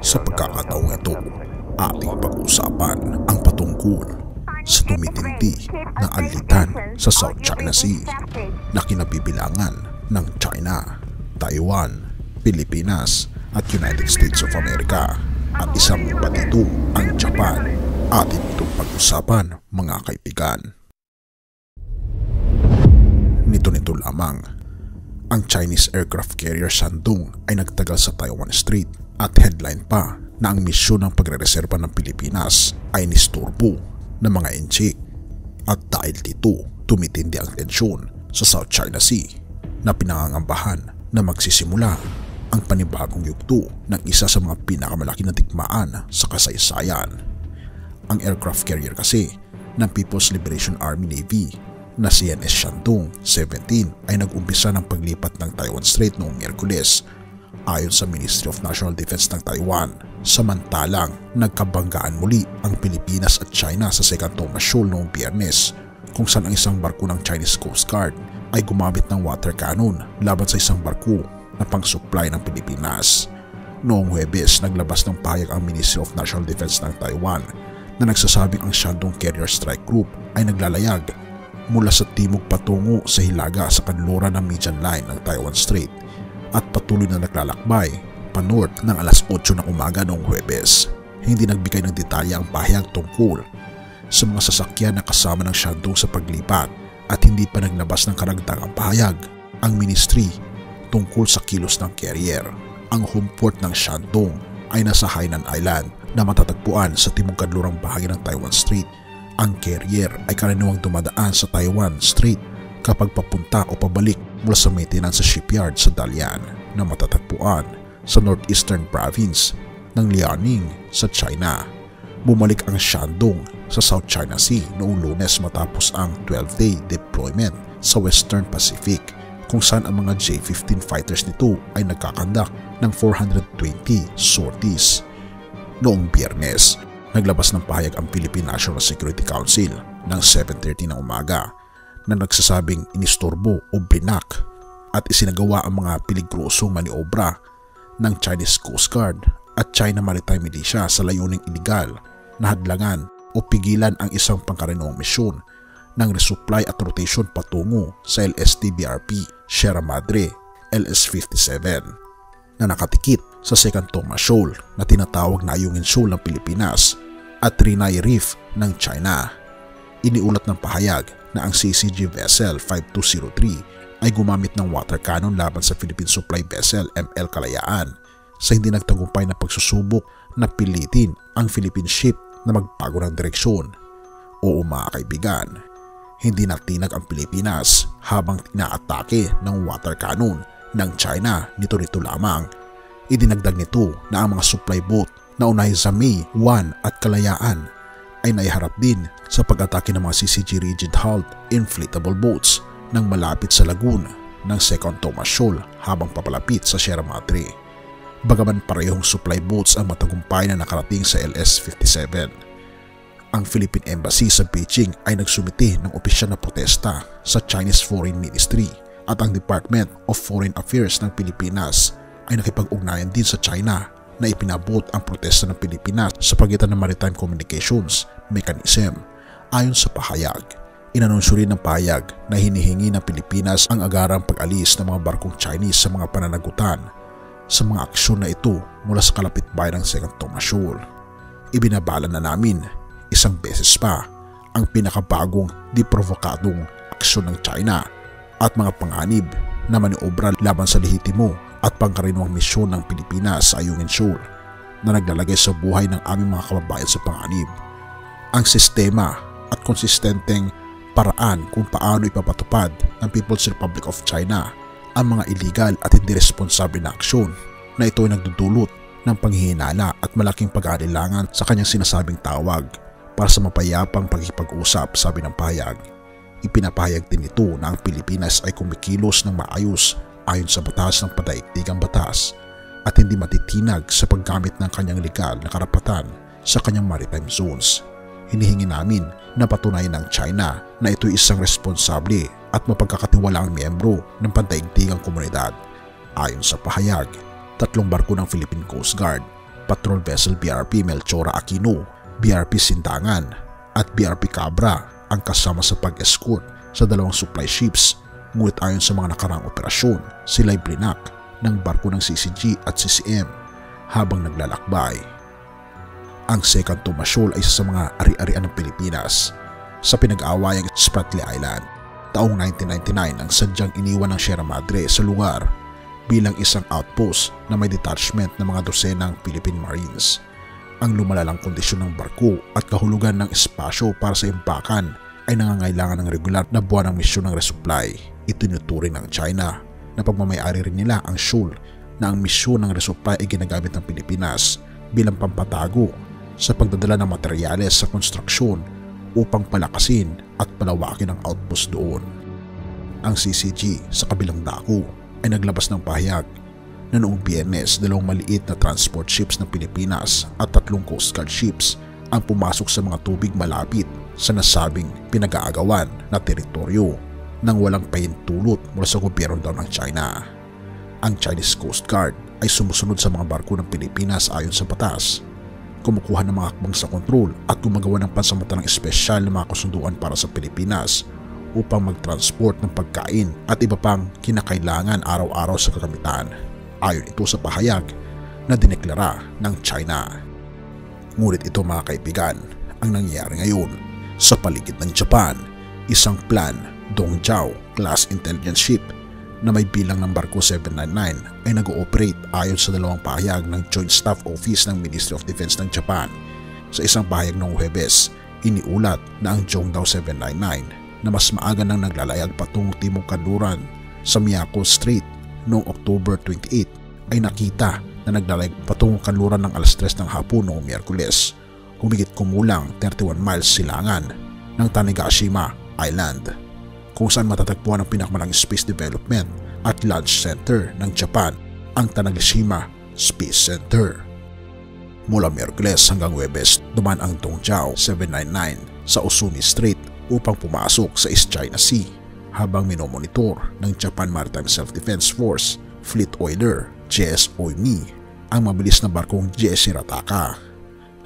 Sa pagkakataong ito, ating pag-uusapan ang patungkol sa tumitindi na alitan sa South China Sea na kinabibilangan ng China, Taiwan, Pilipinas at United States of America at isang iba dito ang Japan. Atin itong pag-usapan, mga kaibigan. Nito lamang, ang Chinese aircraft carrier Shandong ay nagtagal sa Taiwan Strait at headline pa na ang misyon ng pagrereserba ng Pilipinas ay nisturbo ng mga inchik. At dahil dito, tumitindi ang tensyon sa South China Sea na pinangangambahan na magsisimula ang panibagong yugto ng isa sa mga pinakamalaki na digmaan sa kasaysayan. Ang aircraft carrier kasi ng People's Liberation Army Navy na CNS Shandong 17 ay nag-umpisa ng paglipat ng Taiwan Strait noong Miyerkules ayon sa Ministry of National Defense ng Taiwan. Samantalang nagkabanggaan muli ang Pilipinas at China sa Second Thomas Shoal noong Biyernes, kung saan ang isang barko ng Chinese Coast Guard ay gumamit ng water cannon laban sa isang barko na pang-supply ng Pilipinas. Noong Huwebes, naglabas ng pahayag ang Ministry of National Defense ng Taiwan na nagsasabing ang Shandong Carrier Strike Group ay naglalayag mula sa timog patungo sa hilaga sa kanluran ng median line ng Taiwan Strait at patuloy na naglalakbay pa-north ng alas 8 ng umaga noong Huwebes. Hindi nagbigay ng detalye ang pahayag tungkol sa mga sasakyan na kasama ng Shandong sa paglipat at hindi pa naglabas ng karagdagang pahayag ang ministry tungkol sa kilos ng carrier. Ang home port ng Shandong ay nasa Hainan Island na matatagpuan sa timog-kanlurang bahagi ng Taiwan Strait. Ang carrier ay karaniwang dumadaan sa Taiwan Strait kapag papunta o pabalik mula sa maintenance sa shipyard sa Dalian na matatagpuan sa northeastern province ng Liaoning sa China. Bumalik ang Shandong sa South China Sea noong Lunes matapos ang 12-day deployment sa Western Pacific, kung saan ang mga J-15 fighters nito ay nagkakandak ng 420 sorties. Noong Biyernes, naglabas ng pahayag ang Philippine National Security Council ng 7:30 ng umaga na nagsasabing inistorbo o binak at isinagawa ang mga peligrosong maniobra ng Chinese Coast Guard at China Maritime Militia sa layuning iligal na hadlangan o pigilan ang isang pangkaraniwang misyon ng resupply at rotation patungo sa LSTBRP Sierra Madre LS-57 na nakatikit sa Second Thomas Shoal na tinatawag na Ayungin Shoal ng Pilipinas at Trinay Reef ng China. Iniulat ng pahayag na ang CCG Vessel 5203 ay gumamit ng water cannon laban sa Philippine Supply Vessel ML Kalayaan sa hindi nagtagumpay na pagsusubok na pilitin ang Philippine ship na magbago ng direksyon. Oo mga kaibigan, hindi natinag ang Pilipinas habang inaatake ng water cannon ng China. Nito lamang, idinagdag nito na ang mga supply boat na unay sa May 1 at Kalayaan ay naiharap din sa pag-atake ng mga CCG rigid-hulled inflatable boats nang malapit sa lagoon ng Second Thomas Shoal habang papalapit sa Sierra Madre. Bagaman parehong supply boats ang matagumpay na nakarating sa LS-57. Ang Philippine Embassy sa Beijing ay nagsumite ng opisyal na protesta sa Chinese Foreign Ministry at ang Department of Foreign Affairs ng Pilipinas ay nakipag-ugnayan din sa China na ipinabot ang protesta ng Pilipinas sa pagitan ng Maritime Communications Mechanism. Ayon sa pahayag, inanunsyo rin ng pahayag na hinihingi ng Pilipinas ang agarang pag-alis ng mga barkong Chinese sa mga pananagutan sa mga aksyon na ito mula sa kalapit bayan ng Second Thomas Shoal. Ibinabala na namin isang beses pa ang pinakabagong diprovokadong aksyon ng China at mga panganib na maniobra laban sa lehitimo at pangkaraniwang misyon ng Pilipinas sa Ayungin Shoal na naglalagay sa buhay ng aming mga kababayan sa panganib. Ang sistema at konsistenteng paraan kung paano ipapatupad ng People's Republic of China ang mga illegal at hindi responsable na aksyon na ito ay nagdudulot ng panghihinala at malaking pag-aalilangan sa kanyang sinasabing tawag para sa mapayapang pagkikipag-usap, sabi ng pahayag. Ipinapahayag din ito na ang Pilipinas ay kumikilos ng maayos ayon sa batas ng padaigdigang batas at hindi matitinag sa paggamit ng kanyang legal na karapatan sa kanyang maritime zones. Hinihingi namin na patunayan ng China na ito'y isang responsable at mapagkakatiwalaang miyembro ng pandaigdigang komunidad. Ayon sa pahayag, 3 barko ng Philippine Coast Guard Patrol Vessel BRP Melchora Aquino, BRP Sindangan at BRP Cabra ang kasama sa pag-escort sa dalawang supply ships. Ngunit ayon sa mga nakaraang operasyon, sila'y blinak ng barko ng CCG at CCM habang naglalakbay. Ang Second Tomasol ay isa sa mga ari-arian ng Pilipinas sa pinag-aawayang Spratly Island. Taong 1999 ang sadyang iniwan ng Sierra Madre sa lugar bilang isang outpost na may detachment ng mga dosenang Philippine Marines. Ang lumalalang kondisyon ng barko at kahulugan ng espasyo para sa impakan ay nangangailangan ng regular na buwan ng misyon ng resupply. Itinuturing ng China na pagmamayari rin nila ang shoal na ang misyon ng resupply ay ginagamit ng Pilipinas bilang pampatago sa pagdadala ng materyales sa konstruksyon upang palakasin at palawakin ang outpost doon. Ang CCG sa kabilang dako ay naglabas ng pahayag na noong Biyernes, dalawang maliit na transport ships ng Pilipinas at 3 Coast Guard ships ang pumasok sa mga tubig malapit sa nasabing pinag-aagawan na teritoryo nang walang pahintulot mula sa gobyerno daw ng China. Ang Chinese Coast Guard ay sumusunod sa mga barko ng Pilipinas ayon sa batas, kumukuha ng mga hakbang sa kontrol at gumagawa ng pansamantalang espesyal na mga kasunduan para sa Pilipinas upang mag-transport ng pagkain at iba pang kinakailangan araw-araw sa kagamitan. Ayon ito sa pahayag na dineklara ng China. Ngunit ito mga kaibigan, ang nangyayari ngayon sa paligid ng Japan, isang Plan Dongjiao class intelligence ship na may bilang ng barko 799 ay nag-ooperate ayon sa dalawang pahayag ng Joint Staff Office ng Ministry of Defense ng Japan. Sa isang pahayag noong Huwebes, iniulat na ang Jongdao 799 na mas maaga nang naglalayag patungong timog kanluran sa Miyako Strait noong October 28 ay nakita na naglalayag patungong kanluran ng alas 3 ng hapon noong Miyerkules, humigit kumulang 31 miles silangan ng Tanegashima Island, kung saan matatagpuan ang pinakamalaking space development at launch center ng Japan, ang Tanegashima Space Center. Mula Miyerkules hanggang Huwebes, dumaan ang Dongjiao 799 sa Osumi Strait upang pumasok sa East China Sea habang minomonitor ng Japan Maritime Self-Defense Force Fleet Oiler JS Oimi ang mabilis na barkong JS Shirataka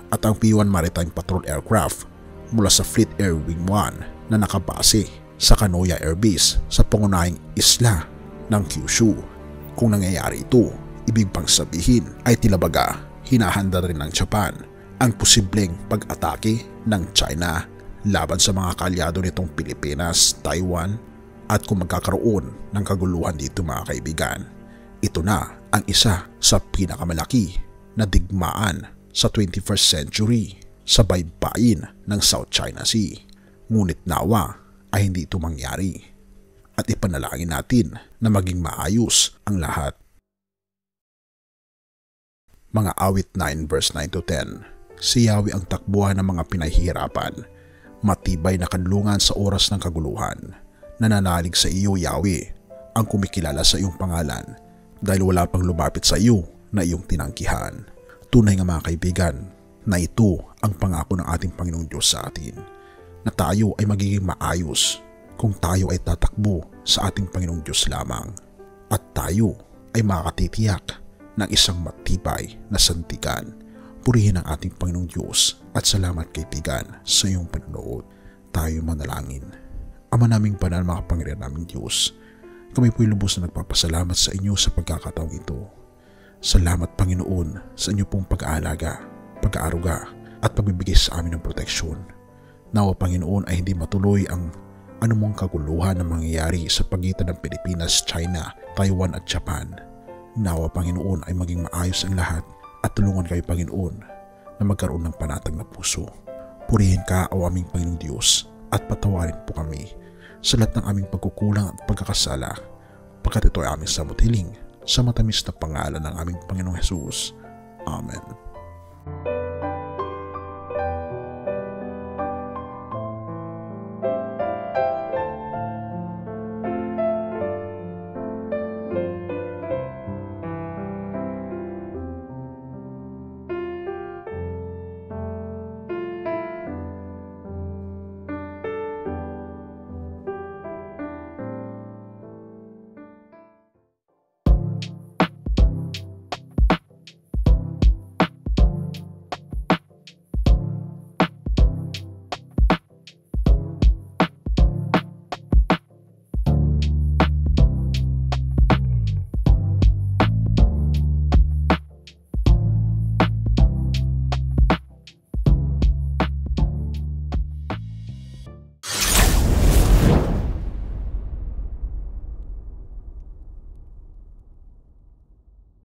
at ang P-1 Maritime Patrol Aircraft mula sa Fleet Air Wing 1 na nakabase sa Kanoya Air Base sa pangunahing isla ng Kyushu. Kung nangyayari ito, ibig pang sabihin ay tilabaga hinahanda rin ng Japan ang posibleng pag-atake ng China laban sa mga kaalyado nitong Pilipinas, Taiwan, at kung magkakaroon ng kaguluhan dito mga kaibigan, ito na ang isa sa pinakamalaki na digmaan sa 21st century sa baybayin ng South China Sea. Ngunit nawa ay hindi ito mangyari at ipanalangin natin na maging maayos ang lahat. Mga awit 9 verse 9 to 10. Si Yahweh ang takbuhan ng mga pinahihirapan, matibay na kanlungan sa oras ng kaguluhan. Nananalig sa iyo, Yahweh, ang kumikilala sa iyong pangalan dahil wala pang lumapit sa iyo na iyong tinangkihan. Tunay nga mga kaibigan na ito ang pangako ng ating Panginoong Diyos sa atin, na tayo ay magiging maayos kung tayo ay tatakbo sa ating Panginoong Diyos lamang at tayo ay makatitiyak ng isang matibay na santikan. Purihin ang ating Panginoong Diyos at salamat kaibigan sa iyong panonood. Tayo manalangin. Ama naming banal, makapangyarihan naming Diyos, kami po'y lubos na nagpapasalamat sa inyo sa pagkakataong ito. Salamat Panginoon sa inyo pong pag-aalaga, pag-aaruga at pagbibigay sa amin ng proteksyon. Nawa Panginoon ay hindi matuloy ang anumang kaguluhan na mangyayari sa pagitan ng Pilipinas, China, Taiwan at Japan. Nawa Panginoon ay maging maayos ang lahat at tulungan kayo Panginoon na magkaroon ng panatag na puso. Purihin ka o aming Panginoong Diyos at patawarin po kami sa lahat ng aming pagkukulang at pagkakasala, pagkat ito ay aming samot hiling sa matamis na pangalan ng aming Panginoong Hesus. Amen.